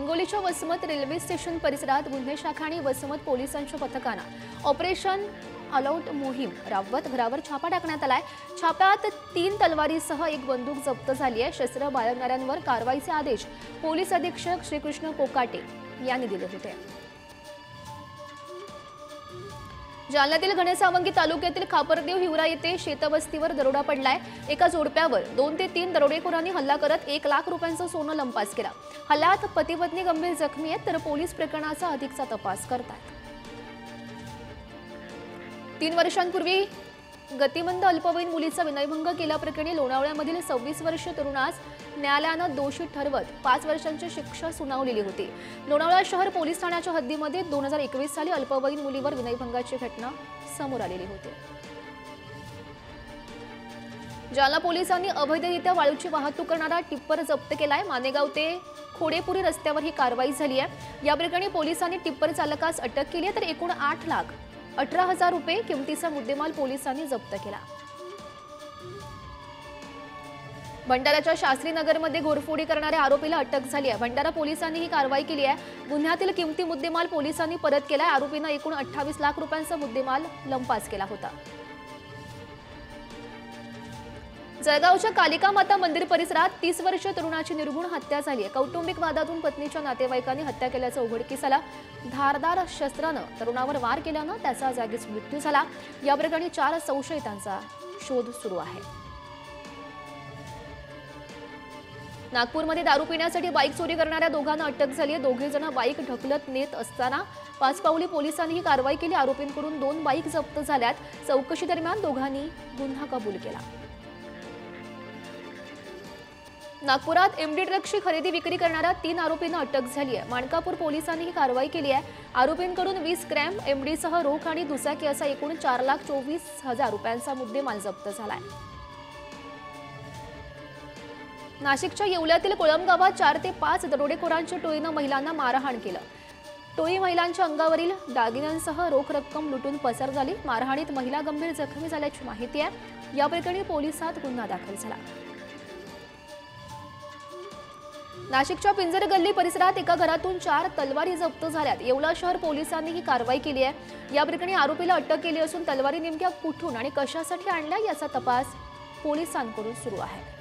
हिंगोलीच्या Vasmat railway station परिसरात गुन्हे शाखा आणि वसमत पोलिसांच्या पथकानं ऑपरेशन अलॉट मोहीम राबवत घरावर छापा टाकण्यात आलाय। छाप्यात 3 तलवारीसह एक बंदूक जप्त झाली आहे। शस्त्र बाळगणाऱ्यांवर कारवाईचे आदेश पोलीस अधीक्षक श्रीकृष्ण कोकाटे यांनी दिले होते। जालन्यातील घनसावंगी तालुक्यातील खापरदेव हिवरा येथे शेतवस्तीवर दरोडा पडलाय। एका जोडप्यावर 2 ते 3 दरोडेखोरांनी हल्ला करत 1 लाख रुपयांचं सोनं लंपास केला। हल्ल्यात पती पत्नी गंभीर जखमी आहेत, तर पोलीस प्रकरणाचा अधिकचा तपास करतात। 3 वर्षांपूर्वी गतिमंद अल्पवयीन मुलीचा विनयभंग केल्याप्रकरणी लोणावळ्यामधील 26 वर्षीय तरुणास न्यायालयानं दोषी ठरवत 5 वर्षांची शिक्षा सुनावलेली होती। लोणावळा शहर पोलीस ठाण्याच्या हद्दीमध्ये 2021 साली अल्पवयीन मुलीवर विनयभंगाची घटना समोर आलेली होती। जालना पोलिसांनी अवैधरित्या वाळूची वाहतूक करणारा टिप्पर जप्त केलाय। मानेगाव ते खोडेपुरी रस्त्यावर ही कारवाई झाली आहे। या प्रकरणी पोलिसांनी टिप्पर चालकास अटक केली आहे, तर एकूण 8,18,000 रुपये किमतीचा मुद्देमाल पोलिसांनी जप्त केला। भंडाराच्या शास्त्रीनगरमध्ये घोरफोडी करणाऱ्या आरोपीला अटक झाली आहे। भंडारा पोलिसांनी ही कारवाई केली आहे। गुन्ह्यातील किमती मुद्देमाल पोलिसांनी परत केलाय। आरोपीनं एकूण 28 लाख रुपयांचा मुद्देमाल लंपास केला होता। जळगावच्या कालिका माता मंदिर परिसरात 30 वर्षीय तरुणाची निर्घुण हत्या झाली आहे। कौटुंबिक वादातून पत्नीच्या नातेवाईकांनी हत्या केल्याचं उघडकीस आलं। धारदार शस्त्रानं तरुणावर वार केल्यानं त्याचा जागीच मृत्यू झाला। या प्रकरणी 4 संशयितांचा शोध सुरू आहे। नागपूरमध्ये दारू पिण्यासाठी बाईक चोरी करणाऱ्या दोघांना अटक झाली आहे। दोघे जण बाईक ढकलत नेत असताना पाचपावली पोलिसांनी ही कारवाई केली। आरोपींकडून 2 बाईक जप्त झाल्यात। चौकशी दरम्यान दोघांनी गुन्हा कबूल केला। नागपुरात एमडी ड्रग्सची खरेदी विक्री करणाऱ्या 3 आरोपींना अटक झाली आहे। माणकापूर पोलिसांनी ही कारवाई केली आहे। आरोपींकडून 20 ग्रॅम एमडीसह रोख आणि दुचाकी असा एकूण 4,24,000 रुपयांचा मुद्देमाल जप्त झालाय। नाशिकच्या येवल्यातील कोळम गावात 4 ते 5 दरोडेखोरांच्या टोळीनं महिलांना मारहाण केलं। टोळी महिलांच्या अंगावरील दागिन्यांसह रोख रक्कम लुटून पसार झाली। मारहाणीत महिला गंभीर जखमी झाल्याची माहिती आहे। या प्रकरणी पोलिसात गुन्हा दाखल झाला। नाशिकच्या पिंजर गल्ली परिसरात एका घरातून 4 तलवारी जप्त झाल्यात। येवला शहर पोलिसांनी ही कारवाई केली आहे। या प्रकरणी आरोपीला अटक केली असून तलवारी नेमक्या कुठून आणि कशासाठी आणल्या याचा तपास पोलिसांकडून सुरू आहे।